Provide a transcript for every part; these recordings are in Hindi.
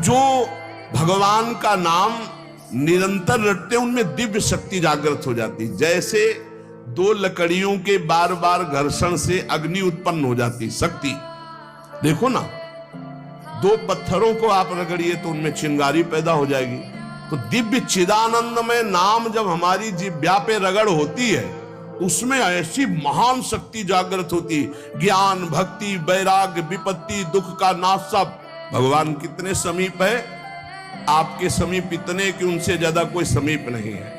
जो भगवान का नाम निरंतर रटते उनमें दिव्य शक्ति जागृत हो जाती। जैसे दो लकड़ियों के बार बार घर्षण से अग्नि उत्पन्न हो जाती शक्ति। देखो ना, दो पत्थरों को आप रगड़िए तो उनमें चिंगारी पैदा हो जाएगी। तो दिव्य चिदानंदमय नाम जब हमारी जिह्वा पे रगड़ होती है उसमें ऐसी महान शक्ति जागृत होती। ज्ञान, भक्ति, वैराग्य, विपत्ति, दुख का नाश सब। भगवान कितने समीप है, आपके समीप इतने कि उनसे ज्यादा कोई समीप नहीं है,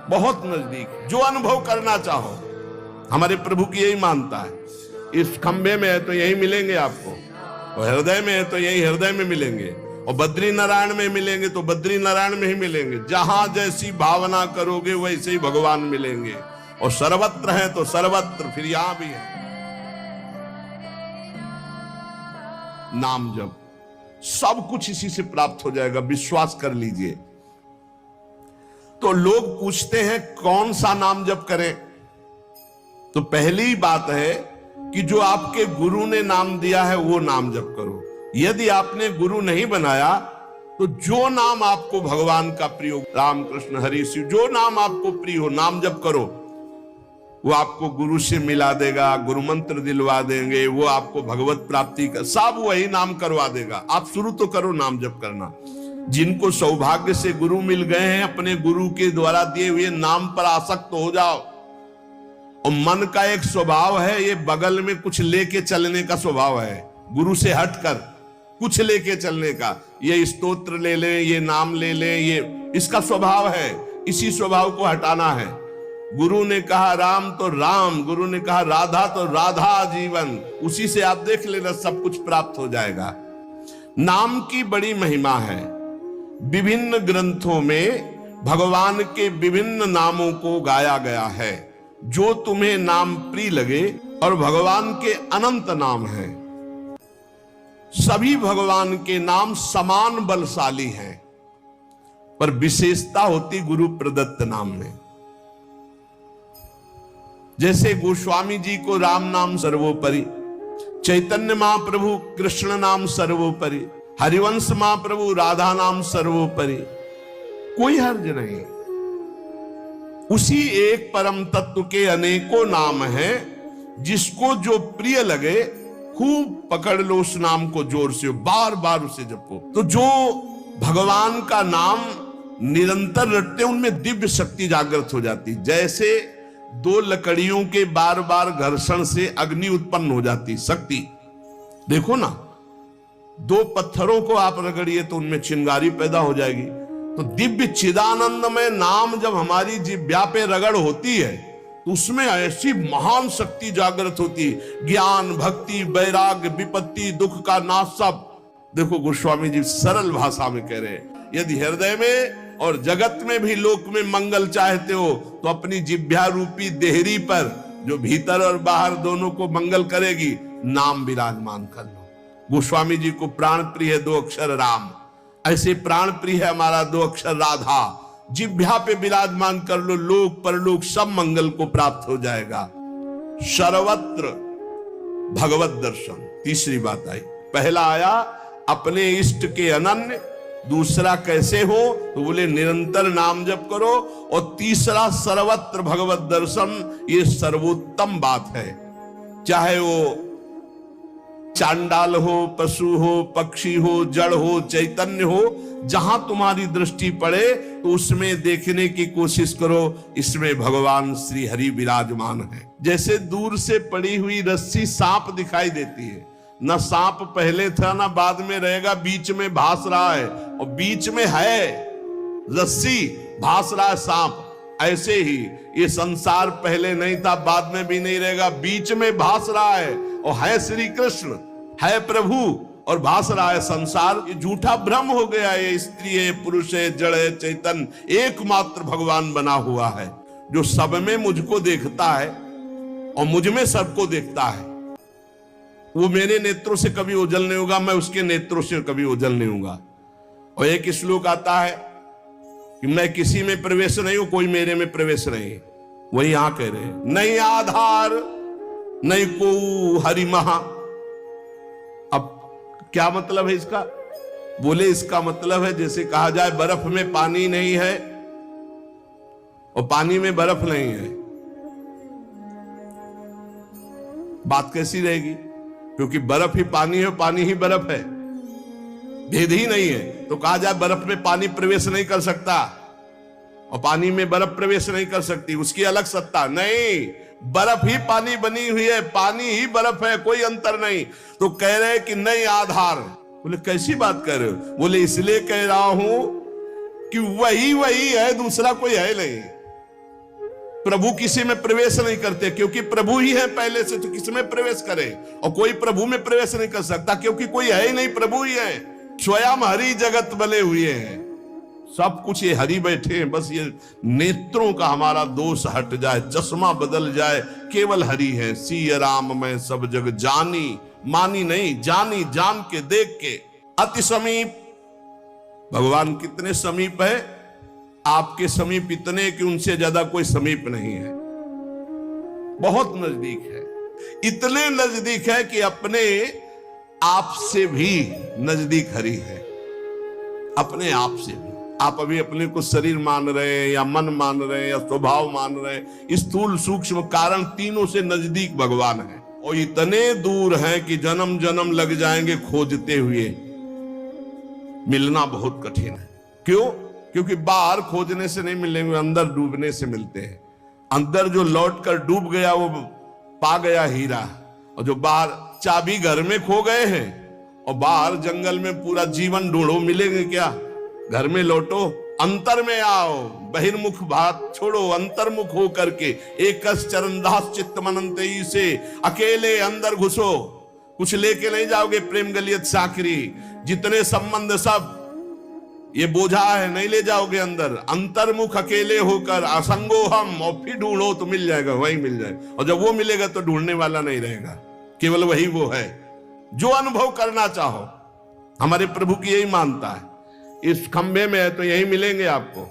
बहुत नजदीक। जो अनुभव करना चाहो, हमारे प्रभु की यही मानता है। इस खंबे में है तो यही मिलेंगे आपको, और हृदय में है तो यही हृदय में मिलेंगे, और बद्री नारायण में मिलेंगे तो बद्री नारायण में ही मिलेंगे। जहां जैसी भावना करोगे वैसे ही भगवान मिलेंगे। और सर्वत्र है तो सर्वत्र, फिर यहां भी है। नाम जप सब कुछ इसी से प्राप्त हो जाएगा, विश्वास कर लीजिए। तो लोग पूछते हैं कौन सा नाम जप करें, तो पहली बात है कि जो आपके गुरु ने नाम दिया है वो नाम जप करो। यदि आपने गुरु नहीं बनाया तो जो नाम आपको भगवान का प्रिय हो, राम कृष्ण हरि शिव, जो नाम आपको प्रिय हो नाम जप करो। वो आपको गुरु से मिला देगा, गुरु मंत्र दिलवा देंगे, वो आपको भगवत प्राप्ति का सब वही नाम करवा देगा। आप शुरू तो करो नाम जप करना। जिनको सौभाग्य से गुरु मिल गए हैं, अपने गुरु के द्वारा दिए हुए नाम पर आसक्त हो जाओ। और मन का एक स्वभाव है, ये बगल में कुछ लेके चलने का स्वभाव है, गुरु से हटकर कुछ लेके चलने का। ये स्तोत्र ले लें, ये नाम ले लें, ये इसका स्वभाव है। इसी स्वभाव को हटाना है। गुरु ने कहा राम तो राम, गुरु ने कहा राधा तो राधा जीवन, उसी से आप देख लेना सब कुछ प्राप्त हो जाएगा। नाम की बड़ी महिमा है। विभिन्न ग्रंथों में भगवान के विभिन्न नामों को गाया गया है। जो तुम्हें नाम प्रिय लगे, और भगवान के अनंत नाम हैं। सभी भगवान के नाम समान बलशाली हैं, पर विशेषता होती गुरु प्रदत्त नाम में। जैसे गोस्वामी जी को राम नाम सर्वोपरि, चैतन्य महाप्रभु कृष्ण नाम सर्वोपरि, हरिवंश महाप्रभु राधा नाम सर्वोपरि, कोई हर्ज नहीं। उसी एक परम तत्व के अनेकों नाम हैं, जिसको जो प्रिय लगे खूब पकड़ लो उस नाम को, जोर से बार बार उसे जपो। तो जो भगवान का नाम निरंतर रटते उनमें दिव्य शक्ति जागृत हो जाती। जैसे दो लकड़ियों के बार बार घर्षण से अग्नि उत्पन्न हो जाती शक्ति। देखो ना, दो पत्थरों को आप रगड़िए तो उनमें चिंगारी पैदा हो जाएगी। तो दिव्य चिदानंदमय नाम जब हमारी जिह्वा पे रगड़ होती है तो उसमें ऐसी महान शक्ति जागृत होती। ज्ञान, भक्ति, वैराग्य, विपत्ति, दुख का नाश सब। देखो गोस्वामी जी सरल भाषा में कह रहे हैं, यदि हृदय में और जगत में भी लोक में मंगल चाहते हो तो अपनी जिह्वा रूपी देहरी पर, जो भीतर और बाहर दोनों को मंगल करेगी, नाम विराजमान कर लो। गोस्वामी जी को प्राण प्रिय है 2 अक्षर राम, ऐसे प्राण प्रिय है हमारा 2 अक्षर राधा। जिह्वा पे विराजमान कर लो, लोक परलोक सब मंगल को प्राप्त हो जाएगा। सर्वत्र भगवत दर्शन, तीसरी बात आई। पहला आया अपने इष्ट के अनन्य, दूसरा कैसे हो तो बोले निरंतर नाम जप करो, और तीसरा सर्वत्र भगवत दर्शन। ये सर्वोत्तम बात है। चाहे वो चांडाल हो, पशु हो, पक्षी हो, जड़ हो, चैतन्य हो, जहां तुम्हारी दृष्टि पड़े तो उसमें देखने की कोशिश करो, इसमें भगवान श्री हरि विराजमान है। जैसे दूर से पड़ी हुई रस्सी सांप दिखाई देती है, न सांप पहले था ना बाद में रहेगा, बीच में भास रहा है, और बीच में है रस्सी, भास रहा है सांप। ऐसे ही ये संसार पहले नहीं था, बाद में भी नहीं रहेगा, बीच में भास रहा है, और है श्री कृष्ण, है प्रभु, और भास रहा है संसार। ये झूठा भ्रम हो गया। ये स्त्री है, पुरुष है, जड़ है, चैतन्य एकमात्र भगवान बना हुआ है, जो सब में मुझको देखता है और मुझ में सबको देखता है। वो मेरे नेत्रों से कभी ओझल नहीं होगा, मैं उसके नेत्रों से कभी ओझल नहीं होगा। और एक श्लोक आता है कि मैं किसी में प्रवेश नहीं हूं, कोई मेरे में प्रवेश नहीं। वही यहां कह रहे हैं, नहीं आधार नहीं को हरि महा। अब क्या मतलब है इसका? बोले इसका मतलब है जैसे कहा जाए बर्फ में पानी नहीं है और पानी में बर्फ नहीं है, बात कैसी रहेगी? क्योंकि बर्फ ही पानी है, पानी ही बर्फ है, भेद ही नहीं है। तो कहा जाए बर्फ में पानी प्रवेश नहीं कर सकता और पानी में बर्फ प्रवेश नहीं कर सकती, उसकी अलग सत्ता नहीं। बर्फ ही पानी बनी हुई है, पानी ही बर्फ है, कोई अंतर नहीं। तो कह रहे कि नहीं आधार। बोले कैसी बात कर रहे हो? बोले इसलिए कह रहा हूं कि वही है, दूसरा कोई है नहीं। प्रभु किसी में प्रवेश नहीं करते क्योंकि प्रभु ही है पहले से, तो किस में प्रवेश करे? और कोई प्रभु में प्रवेश नहीं कर सकता क्योंकि कोई है ही नहीं, प्रभु ही है। स्वयं हरि जगत बने हुए हैं, सब कुछ ये हरि बैठे हैं। बस ये नेत्रों का हमारा दोष हट जाए, चश्मा बदल जाए, केवल हरि है। सिय राम मैं सब जग जानी, मानी नहीं जानी, जान के देख के। अति समीप, भगवान कितने समीप है? आपके समीप इतने कि उनसे ज्यादा कोई समीप नहीं है, बहुत नजदीक है। इतने नजदीक है कि अपने आप से भी नजदीक हरि है, अपने आप से भी। आप अभी अपने को शरीर मान रहे हैं या मन मान रहे हैं या स्वभाव मान रहे हैं, स्थूल सूक्ष्म कारण तीनों से नजदीक भगवान है। और इतने दूर हैं कि जन्म जन्म लग जाएंगे खोजते हुए, मिलना बहुत कठिन है। क्यों? क्योंकि बाहर खोजने से नहीं मिलेंगे, अंदर डूबने से मिलते हैं। अंदर जो लौट कर डूब गया वो पा गया हीरा, और जो बाहर चाबी घर में खो गए हैं और बाहर जंगल में पूरा जीवन ढूंढो, मिलेंगे क्या? घर में लौटो, अंतर में आओ, बहिर्मुख बात छोड़ो, अंतर्मुख हो करके एकस चरणदास चित्त मनंतई से अकेले अंदर घुसो। कुछ लेके नहीं जाओगे, प्रेम गलियत साकरी, जितने संबंध सब ये बोझा है, नहीं ले जाओगे अंदर। अंतर्मुख अकेले होकर असंगो हम, और फिर ढूंढो तो मिल जाएगा, वही मिल जाएगा। और जब वो मिलेगा तो ढूंढने वाला नहीं रहेगा, केवल वही वो है जो अनुभव करना चाहो। हमारे प्रभु की यही मानता है, इस खंभे में है तो यही मिलेंगे आपको,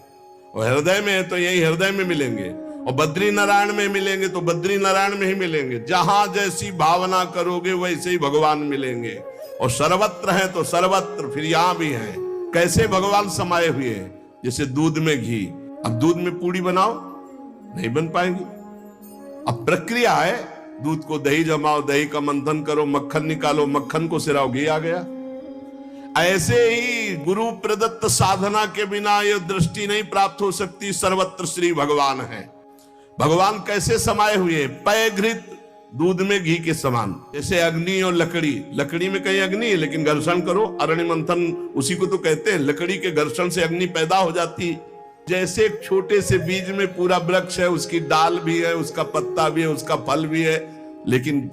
और हृदय में है तो यही हृदय में मिलेंगे, और बद्री नारायण में मिलेंगे तो बद्री नारायण में ही मिलेंगे। जहां जैसी भावना करोगे वैसे ही भगवान मिलेंगे। और सर्वत्र है तो सर्वत्र फिर यहां भी है। कैसे भगवान समाये हुए हैं? जैसे दूध में घी। अब दूध में पूड़ी बनाओ, नहीं बन पाएगी। अब प्रक्रिया है, दूध को दही जमाओ, दही का मंथन करो, मक्खन निकालो, मक्खन को सिराओ, घी आ गया। ऐसे ही गुरु प्रदत्त साधना के बिना यह दृष्टि नहीं प्राप्त हो सकती। सर्वत्र श्री भगवान है। भगवान कैसे समाये हुए? पयघृत, दूध में घी के समान। जैसे अग्नि और लकड़ी, लकड़ी में कहीं अग्नि है लेकिन घर्षण करो, अरण्य मंथन उसी को तो कहते हैं। लकड़ी के घर्षण से अग्नि पैदा हो जाती। जैसे एक छोटे से बीज में पूरा वृक्ष है, उसकी डाल भी है, उसका पत्ता भी है, उसका फल भी है, लेकिन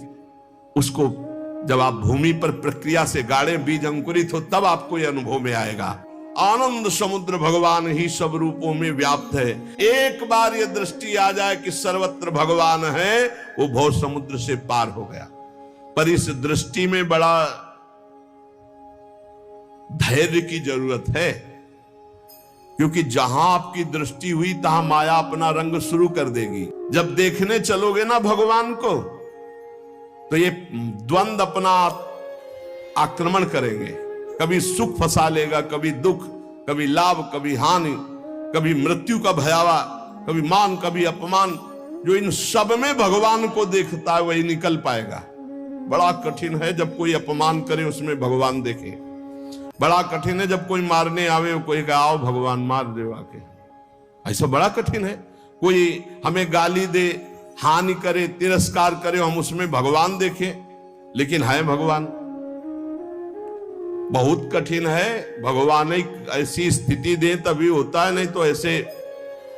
उसको जब आप भूमि पर प्रक्रिया से गाड़े, बीज अंकुरित हो, तब आपको यह अनुभव में आएगा। आनंद समुद्र भगवान ही सब रूपों में व्याप्त है। एक बार यह दृष्टि आ जाए कि सर्वत्र भगवान है, वो भव समुद्र से पार हो गया। पर इस दृष्टि में बड़ा धैर्य की जरूरत है, क्योंकि जहां आपकी दृष्टि हुई तहां माया अपना रंग शुरू कर देगी। जब देखने चलोगे ना भगवान को, तो ये द्वंद अपना आक्रमण करेंगे। कभी सुख फंसा लेगा, कभी दुख, कभी लाभ, कभी हानि, कभी मृत्यु का भयावा, कभी मान, कभी अपमान। जो इन सब में भगवान को देखता है वही निकल पाएगा। बड़ा कठिन है जब कोई अपमान करे उसमें भगवान देखे। बड़ा कठिन है जब कोई मारने आवे, कोई कहे आओ भगवान मार दे आके। ऐसा बड़ा कठिन है। कोई हमें गाली दे, हानि करे, तिरस्कार करे, हम उसमें भगवान देखें, लेकिन है भगवान। बहुत कठिन है। भगवान एक ऐसी स्थिति दे तभी होता है, नहीं तो ऐसे।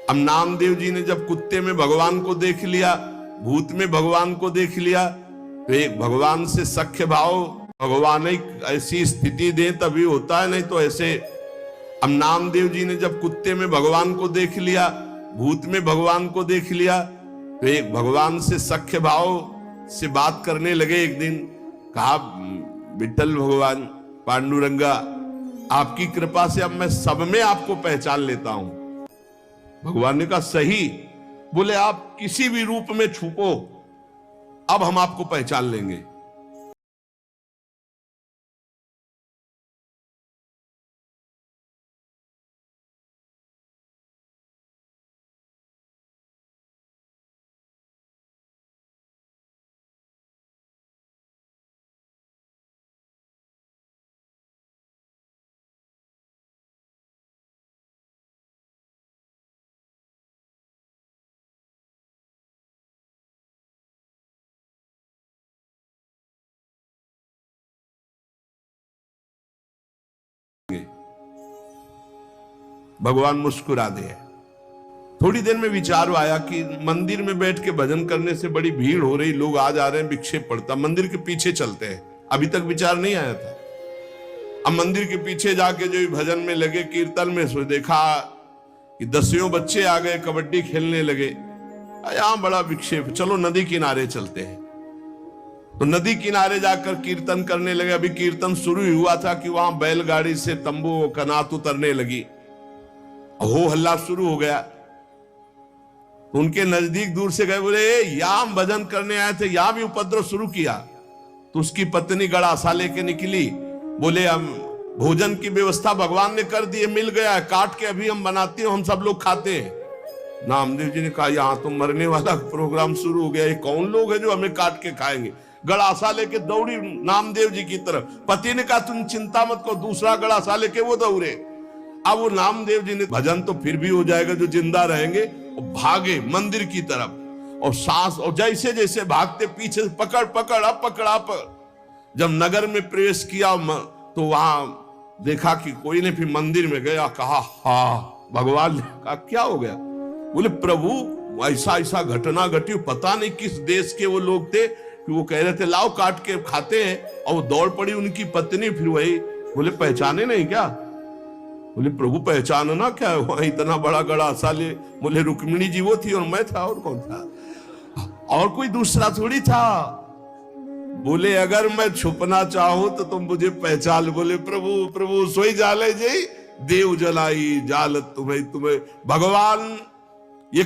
अब नामदेव जी ने जब कुत्ते में भगवान को देख लिया, भूत में भगवान को देख लिया, तो एक भगवान से सख्य भाव, भगवान एक ऐसी स्थिति दे तभी होता है, नहीं तो ऐसे। अब नामदेव जी ने जब कुत्ते में भगवान को देख लिया, भूत में भगवान को देख लिया, तो एक भगवान से सख्य भाव से बात करने लगे। एक दिन कहा, विठल भगवान, पांडुरंगा, आपकी कृपा से अब मैं सब में आपको पहचान लेता हूं। भगवान ने कहा सही। बोले आप किसी भी रूप में छुपो, अब हम आपको पहचान लेंगे। भगवान मुस्कुरा दे। थोड़ी देर में विचार आया कि मंदिर में बैठ के भजन करने से बड़ी भीड़ हो रही, लोग आ जा रहे हैं, विक्षेप पड़ता, मंदिर के पीछे चलते हैं। अभी तक विचार नहीं आया था। अब मंदिर के पीछे जाके जो भजन में लगे, कीर्तन में, सो देखा कि 10 बच्चे आ गए, कबड्डी खेलने लगे। यहां बड़ा विक्षेप, चलो नदी किनारे चलते हैं। तो नदी किनारे जाकर कीर्तन करने लगे। अभी कीर्तन शुरू ही हुआ था कि वहां बैलगाड़ी से तंबू कनात उतरने लगी, हो हल्ला शुरू हो गया। तो उनके नजदीक दूर से गए, बोले यहां हम भजन करने आए थे, यहां भी उपद्रव शुरू किया। तो उसकी पत्नी गड़ासा लेके निकली, बोले हम भोजन की व्यवस्था भगवान ने कर दी है, मिल गया है, काट के अभी हम बनाते हैं, हम सब लोग खाते हैं। नामदेव जी ने कहा यहाँ तो मरने वाला प्रोग्राम शुरू हो गया, ये कौन लोग हैं जो हमें काट के खाएंगे। गड़ासा लेके दौड़ी नामदेव जी की तरफ। पति ने कहा तुम चिंता मत करो, दूसरा गड़ासा लेके वो दौड़े। अब वो नामदेव जी ने भजन तो फिर भी हो जाएगा जो जिंदा रहेंगे, और भागे मंदिर की तरफ। और सांस, और जैसे जैसे भागते पीछे से पकड़ पकड़ अब पकड़ा पकड़। जब नगर में प्रवेश किया तो वहां देखा कि कोई ने, फिर मंदिर में गया, कहा हाँ, भगवान ने कहा क्या हो गया। बोले प्रभु ऐसा ऐसा घटना घटी, पता नहीं किस देश के वो लोग थे कि वो कह रहे थे लाओ काट के खाते हैं, और वो दौड़ पड़ी उनकी पत्नी। फिर वही बोले पहचाने नहीं क्या। बोले प्रभु पहचानना क्या है, वहां इतना बड़ा गड़ासा ले। बोले रुक्मिणी जी वो थी और मैं था, और कौन था, और कोई दूसरा थोड़ी था। बोले अगर मैं छुपना चाहूं तो तुम मुझे पहचान। बोले प्रभु प्रभु सोई जाले जी देव जलाई जाल तुम्हें तुम्हें। भगवान ये